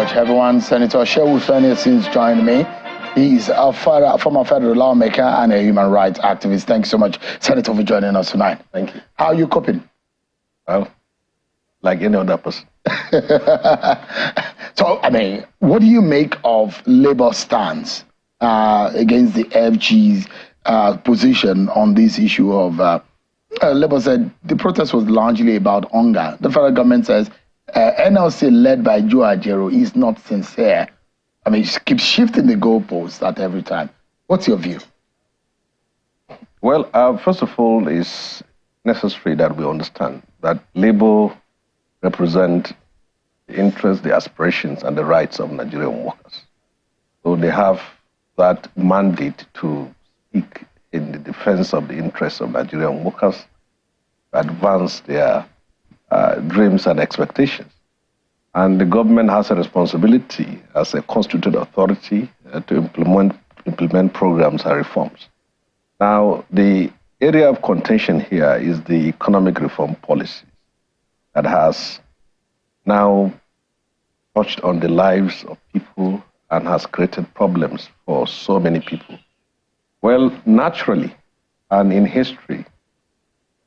much, everyone. Senator Shehu Sani since joined me. He's a former federal lawmaker and a human rights activist. Thank you so much, Senator, for joining us tonight. Thank you. How are you coping? Well, like any other person. So, I mean, what do you make of Labour's stance against the FG's position on this issue of... Labour said the protest was largely about hunger. The federal government says NLC led by Joe Ajero is not sincere. I mean, it keeps shifting the goalposts at every time. What's your view? Well, first of all, it's necessary that we understand that Labour represent the interests, the aspirations, and the rights of Nigerian workers. So they have that mandate to speak in the defense of the interests of Nigerian workers, to advance their dreams and expectations. And the government has a responsibility as a constituted authority to implement programs and reforms. Now, the area of contention here is the economic reform policy that has now touched on the lives of people and has created problems for so many people. Well, naturally, and in history,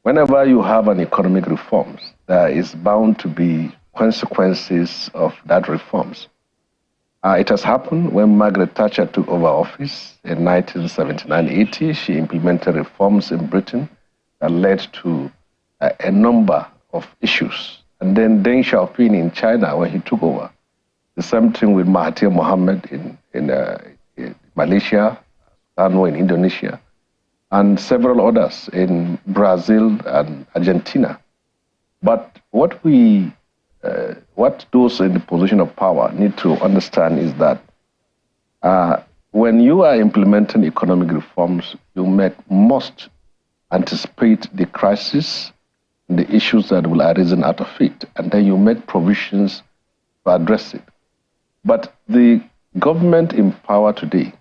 whenever you have an economic reforms, there is bound to be consequences of that reforms. It has happened when Margaret Thatcher took over office in 1979-80. She implemented reforms in Britain that led to a number of issues. And then Deng Xiaoping in China, when he took over. The same thing with Mahathir Mohamad in Malaysia, in Indonesia, and several others in Brazil and Argentina. But what those in the position of power need to understand is that when you are implementing economic reforms, you must anticipate the crisis, the issues that will arise out of it, and then you make provisions to address it. But the government in power today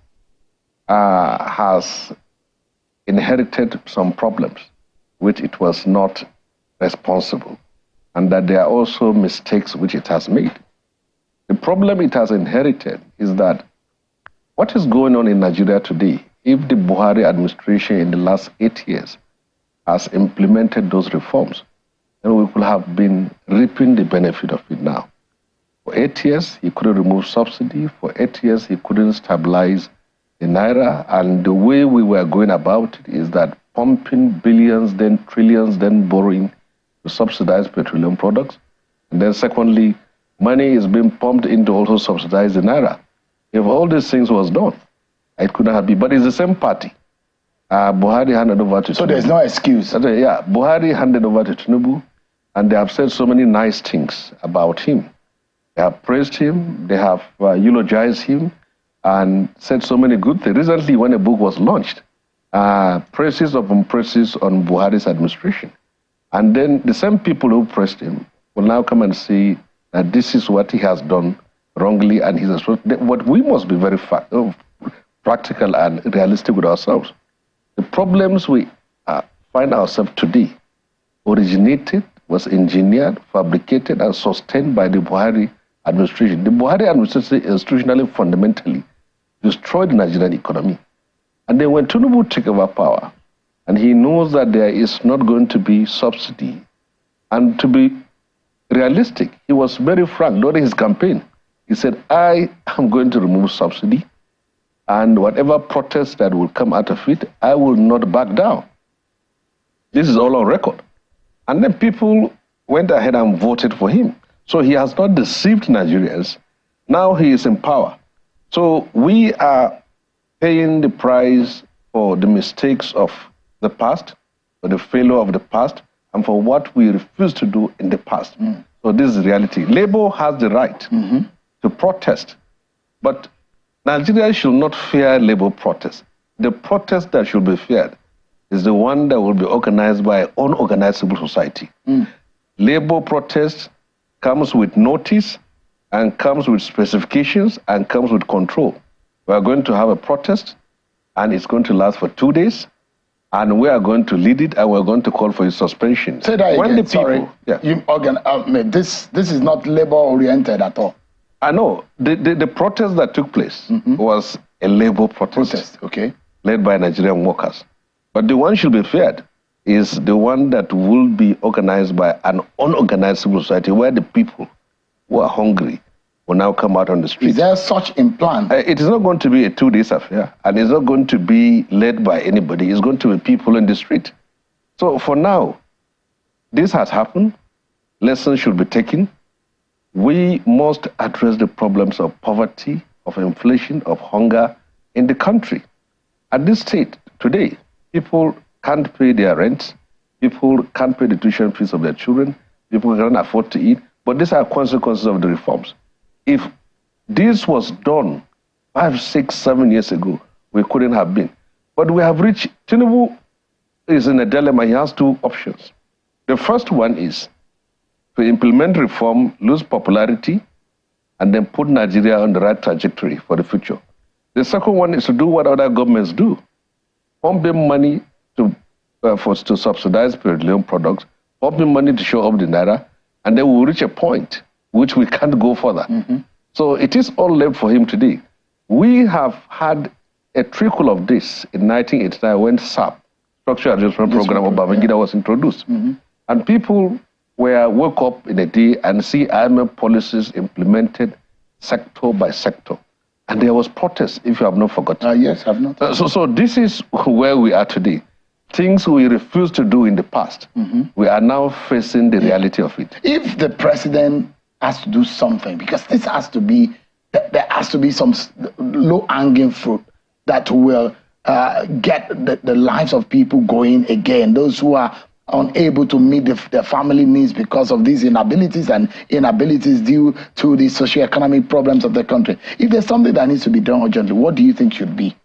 has inherited some problems which it was not responsible, and that there are also mistakes which it has made. The problem it has inherited is that what is going on in Nigeria today, if the Buhari administration in the last 8 years has implemented those reforms, then we could have been reaping the benefit of it now. For 8 years, he couldn't remove subsidy. For 8 years, he couldn't stabilize the Naira, and the way we were going about it is that pumping billions, then trillions, then borrowing to subsidize petroleum products. And then secondly, money is being pumped in to also subsidize the Naira. If all these things was done, it couldn't have been. But it's the same party. Buhari handed over to Tinubu. So there's no excuse. Yeah, Buhari handed over to Tinubu, and they have said so many nice things about him. They have praised him, they have eulogized him, and said so many good things. Recently, when a book was launched, praises upon praises on Buhari's administration. And then the same people who praised him will now come and say that this is what he has done wrongly, and he's what we must be very practical and realistic with ourselves. The problems we find ourselves today originated, was engineered, fabricated, and sustained by the Buhari administration. The Buhari administration institutionally, fundamentally, destroyed the Nigerian economy. And then when Tinubu took over power, and he knows that there is not going to be subsidy, and to be realistic, he was very frank during his campaign. He said, I am going to remove subsidy, and whatever protest that will come out of it, I will not back down. This is all on record. And then people went ahead and voted for him. So he has not deceived Nigerians. Now he is in power. So we are paying the price for the mistakes of the past, for the failure of the past, and for what we refused to do in the past. So this is reality. Labour has the right to protest, but Nigeria should not fear Labour protest. The protest that should be feared is the one that will be organized by an unorganized civil society. Labour protest comes with notice and comes with specifications and comes with control. We are going to have a protest, and it's going to last for 2 days, and we are going to lead it, and we're going to call for its suspension. Say that again, sorry. Yeah. This is not Labour-oriented at all. I know. The protest that took place was a labor protest. Okay. Led by Nigerian workers. But the one should be feared is the one that will be organized by an unorganized civil society where the people who are hungry will now come out on the street. Is there such a plan? It is not going to be a 2 days affair, and it's not going to be led by anybody. It's going to be people in the street. So for now, this has happened. Lessons should be taken. We must address the problems of poverty, of inflation, of hunger in the country. At this state, today, people can't pay their rent, people can't pay the tuition fees of their children, people can't afford to eat, but these are consequences of the reforms. If this was done 5, 6, 7 years ago, we couldn't have been. But we have reached, Tinubu is in a dilemma. He has 2 options. The first one is to implement reform, lose popularity, and then put Nigeria on the right trajectory for the future. The second one is to do what other governments do. Pumping money to subsidize petroleum products, pumping money to show up the naira, and then we'll reach a point which we can't go further. So it is all left for him today. We have had a trickle of this in 1989 when SAP, Structural Adjustment Program of Babangida, was introduced. And people woke up in a day and see IMF policies implemented sector by sector. And there was protest, if you have not forgotten. Yes, I've not. So this is where we are today. Things we refused to do in the past, we are now facing the reality of it. If the president has to do something, because this has to be, there has to be some low-hanging fruit that will get the lives of people going again, those who are unable to meet their family needs because of these inabilities due to the socio-economic problems of the country. If there's something that needs to be done urgently, what do you think should be?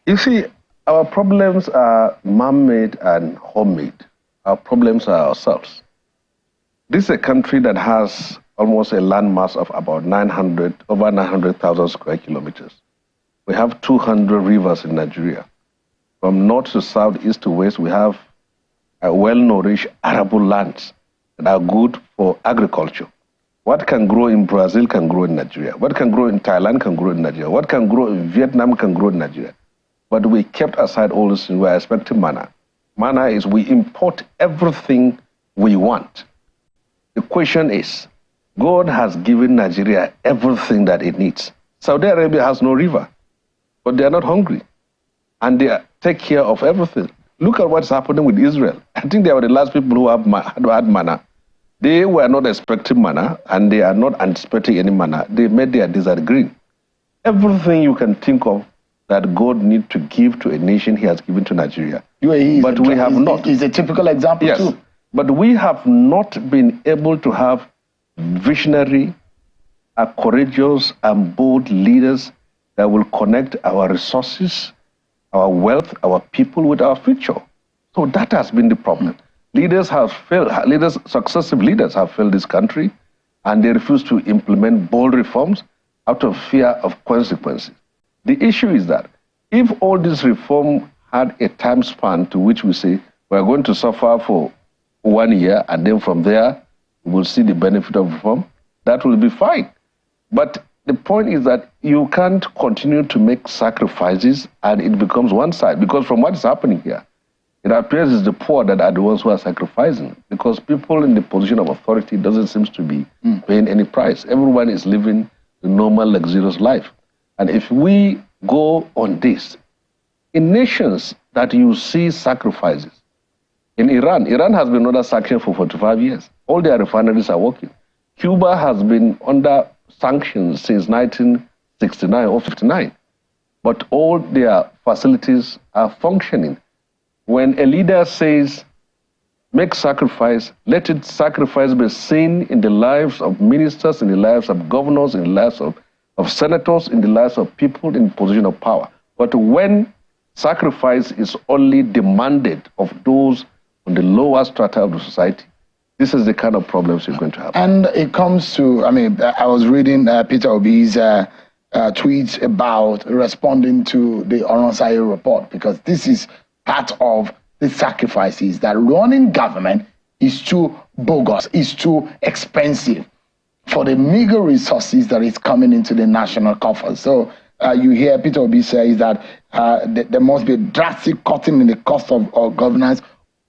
You see, our problems are man-made and homemade. Our problems are ourselves. This is a country that has almost a landmass of about over 900,000 square kilometers. We have 200 rivers in Nigeria. From north to south, east to west, we have well-nourished arable lands that are good for agriculture. What can grow in Brazil can grow in Nigeria. What can grow in Thailand can grow in Nigeria. What can grow in Vietnam can grow in Nigeria. But we kept aside all this and we're expecting manna. Manna is we import everything we want. The question is, God has given Nigeria everything that it needs. Saudi Arabia has no river, but they are not hungry. And they take care of everything. Look at what's happening with Israel. I think they were the last people who had manna. They were not expecting manna, and they are not anticipating any manna. They made their desert green. Everything you can think of that God needs to give to a nation, he has given to Nigeria. But we have not. It's a typical example too. But we have not been able to have visionary, courageous, and bold leaders that will connect our resources, our wealth, our people with our future. So that has been the problem. Leaders have failed, successive leaders have failed this country, and they refuse to implement bold reforms out of fear of consequences. The issue is that if all this reform had a time span to which we say we're going to suffer for 1 year, and then from there we'll see the benefit of reform, that will be fine. But the point is that you can't continue to make sacrifices and it becomes one side. Because from what is happening here, it appears it's the poor that are the ones who are sacrificing. Because people in the position of authority doesn't seem to be paying any price. Everyone is living a normal, luxurious life. And if we go on this, in nations that you see sacrifices, in Iran has been under sanction for 45 years. All their refineries are working. Cuba has been under sanctions since 1969 or 59, but all their facilities are functioning. When a leader says, make sacrifice, let it sacrifice be seen in the lives of ministers, in the lives of governors, in the lives of senators, in the lives of people in position of power. But when sacrifice is only demanded of those on the lower strata of the society, this is the kind of problems you're going to have. And it comes to, I was reading Peter Obi's tweets about responding to the Oronsaye report, because this is part of the sacrifices, that running government is too bogus, is too expensive. for the meager resources that is coming into the national coffers. So you hear Peter Obi says that there must be a drastic cutting in the cost of governance,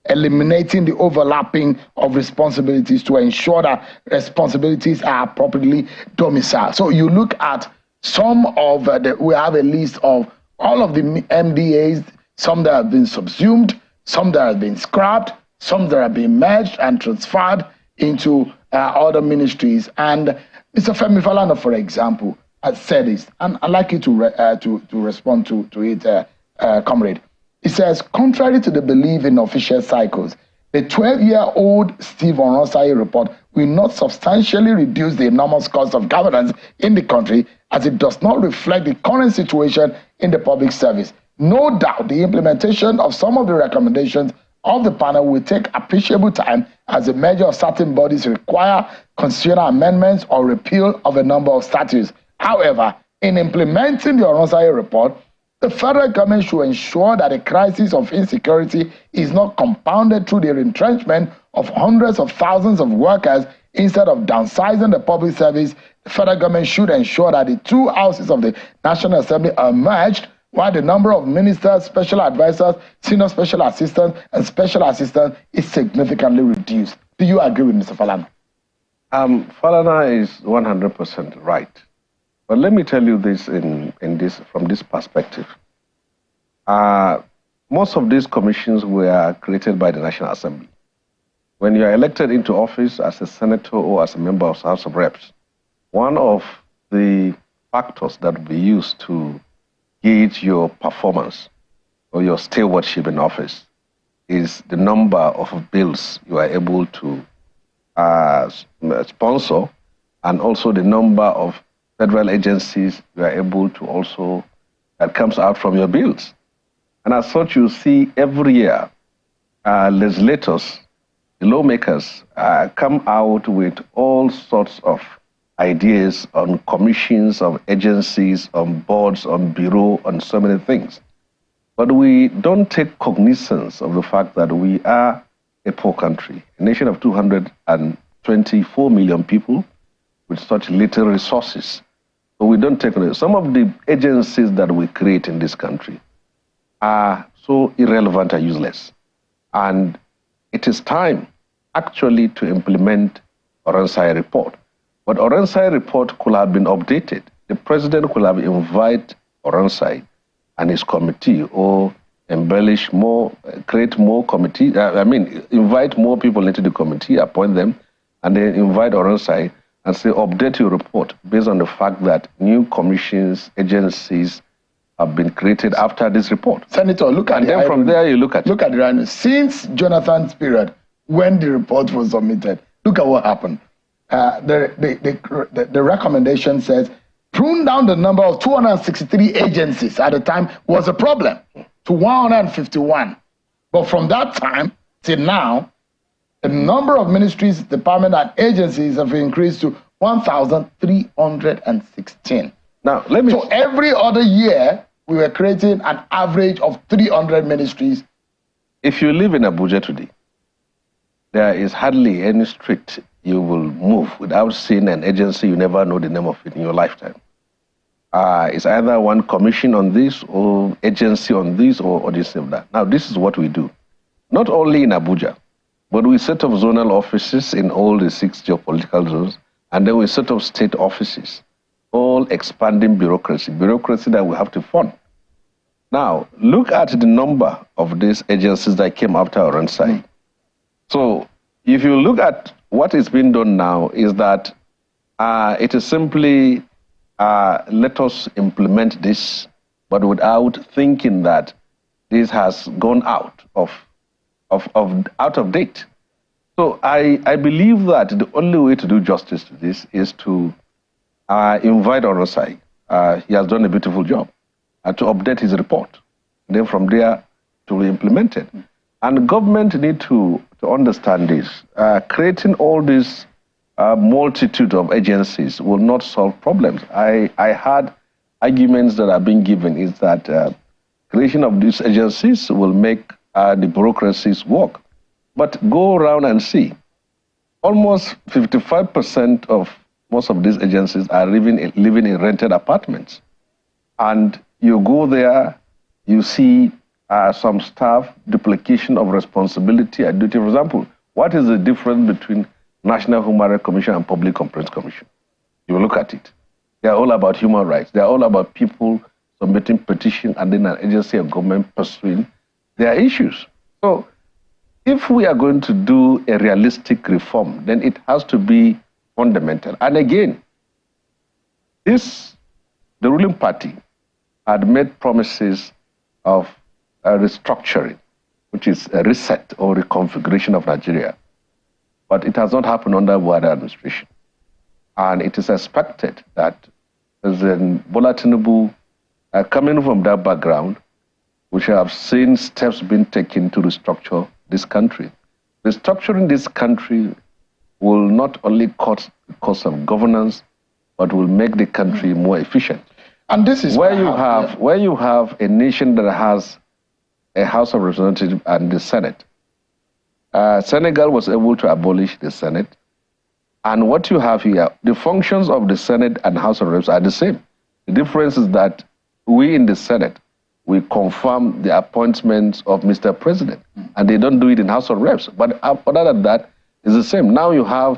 eliminating the overlapping of responsibilities to ensure that responsibilities are properly domiciled. So you look at some of we have a list of all of the MDAs, some that have been subsumed, some that have been scrapped, some that have been merged and transferred into other ministries. And Mr. Femi Falana, for example, has said this, and I'd like you to respond to it, comrade. It says, contrary to the belief in official cycles, the 12-year-old Steve Oronsaye report will not substantially reduce the enormous cost of governance in the country, as it does not reflect the current situation in the public service. No doubt the implementation of some of the recommendations of the panel will take appreciable time, as a measure of certain bodies require constitutional amendments or repeal of a number of statutes. However, in implementing the Oronsaye report, the federal government should ensure that the crisis of insecurity is not compounded through the retrenchment of hundreds of thousands of workers. Instead of downsizing the public service, the federal government should ensure that the two houses of the National Assembly are merged, while the number of ministers, special advisors, senior special assistants, and special assistants is significantly reduced. Do you agree with Mr. Falana? Falana is 100% right. But let me tell you this from this perspective. Most of these commissions were created by the National Assembly. When you are elected into office as a senator or as a member of the House of Reps, one of the factors that will be used to gauge your performance or your stewardship in office is the number of bills you are able to sponsor, and also the number of federal agencies you are able to also, that comes out from your bills. And as such, you see every year, legislators, the lawmakers come out with all sorts of ideas on commissions, of agencies, on boards, on bureau, on so many things. But we don't take cognizance of the fact that we are a poor country, a nation of 224 million people with such little resources. So we don't take it. Some of the agencies that we create in this country are so irrelevant and useless. And it is time actually to implement Oronsaye report. But Oronsaye report could have been updated. The president could have invited Oronsaye and his committee, or embellish more, create more committee, invite more people into the committee, appoint them, and then invite Oronsaye and say, update your report based on the fact that new commissions, agencies have been created after this report. Senator, look at and then from there you look at the irony. Since Jonathan's period, when the report was submitted, look at what happened. The recommendation says prune down the number of 263 agencies at the time was a problem to 151. But from that time till now, the number of ministries, departments, and agencies have increased to 1,316. Now, So every other year, we were creating an average of 300 ministries. If you live in Abuja today, there is hardly any street you will move without seeing an agency you never know the name of it in your lifetime. It's either one commission on this, or agency on this, or this and that. Now, this is what we do. Not only in Abuja, but we set up zonal offices in all the 6 geopolitical zones, and then we set up state offices, all expanding bureaucracy that we have to fund. Now, look at the number of these agencies that came after Oronsaye. So, if you look at what is being done now, is that it is simply let us implement this, but without thinking that this has gone out of date. So I believe that the only way to do justice to this is to invite Oronsaye. He has done a beautiful job to update his report. And then from there to implement it. And government need to understand this. Creating all this multitude of agencies will not solve problems. I heard arguments that are being given is that creation of these agencies will make the bureaucracies work. But go around and see. Almost 55% of most of these agencies are living in rented apartments. And you go there, you see some staff duplication of responsibility and duty. For example, what is the difference between National Human Rights Commission and Public Complaints Commission? You look at it. They are all about human rights. They are all about people submitting petitions and then an agency of government pursuing their issues. So if we are going to do a realistic reform, then it has to be fundamental. And again, the ruling party had made promises of a restructuring, which is a reset or reconfiguration of Nigeria. But it has not happened under Buhari administration. And it is expected that President Bola Tinubu, coming from that background, we should have seen steps being taken to restructure this country. Restructuring this country will not only cut the cost of governance, but will make the country more efficient. And this is where you have a nation that has a House of Representatives and the Senate. Senegal was able to abolish the Senate. And what you have here, the functions of the Senate and House of Reps are the same. The difference is that we in the Senate, we confirm the appointments of Mr. President, and they don't do it in House of Reps. But other than that, it's the same. Now you have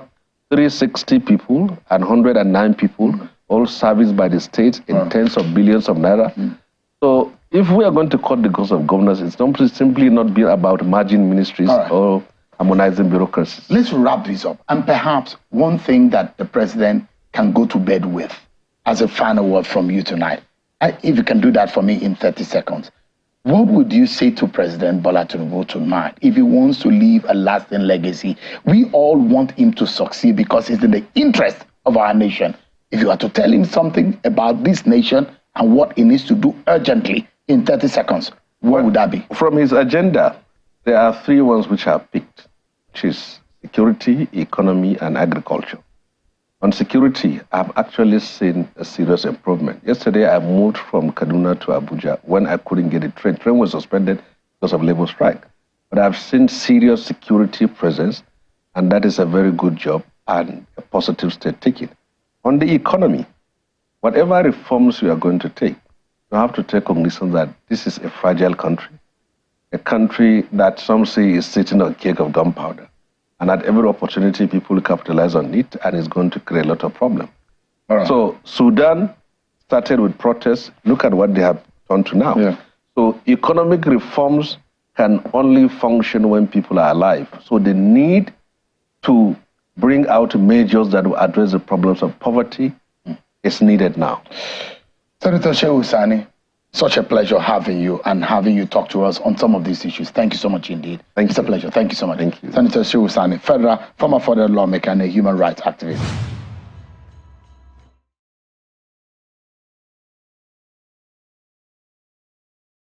360 people and 109 people, all serviced by the state in tens of billions of naira. So if we are going to cut the cost of governance, it's not simply not be about merging ministries or harmonizing bureaucracy. Let's wrap this up. And perhaps one thing that the president can go to bed with as a final word from you tonight, if you can do that for me in 30 seconds, what would you say to President Bola Tinubu tonight if he wants to leave a lasting legacy? We all want him to succeed because it's in the interest of our nation. If you are to tell him something about this nation and what he needs to do urgently in 30 seconds, what would that be? From his agenda, there are three ones which are picked, which is security, economy, and agriculture. On security, I've actually seen a serious improvement. Yesterday, I moved from Kaduna to Abuja when I couldn't get a train. The train was suspended because of labor strike. But I've seen serious security presence, and that is a very good job and a positive step taken. On the economy, whatever reforms we are going to take, you have to take cognizance that this is a fragile country, a country that some say is sitting on a cake of gunpowder. And at every opportunity, people capitalize on it, and it's going to create a lot of problems. So Sudan started with protests. Look at what they have done to now. So economic reforms can only function when people are alive. So the need to bring out measures that will address the problems of poverty is needed now. Senator Shehu Sani, such a pleasure having you and having you talk to us on some of these issues. Thank you so much indeed. It's a pleasure. Thank you so much. Thank you. Senator Shehu Sani, former federal lawmaker and a human rights activist.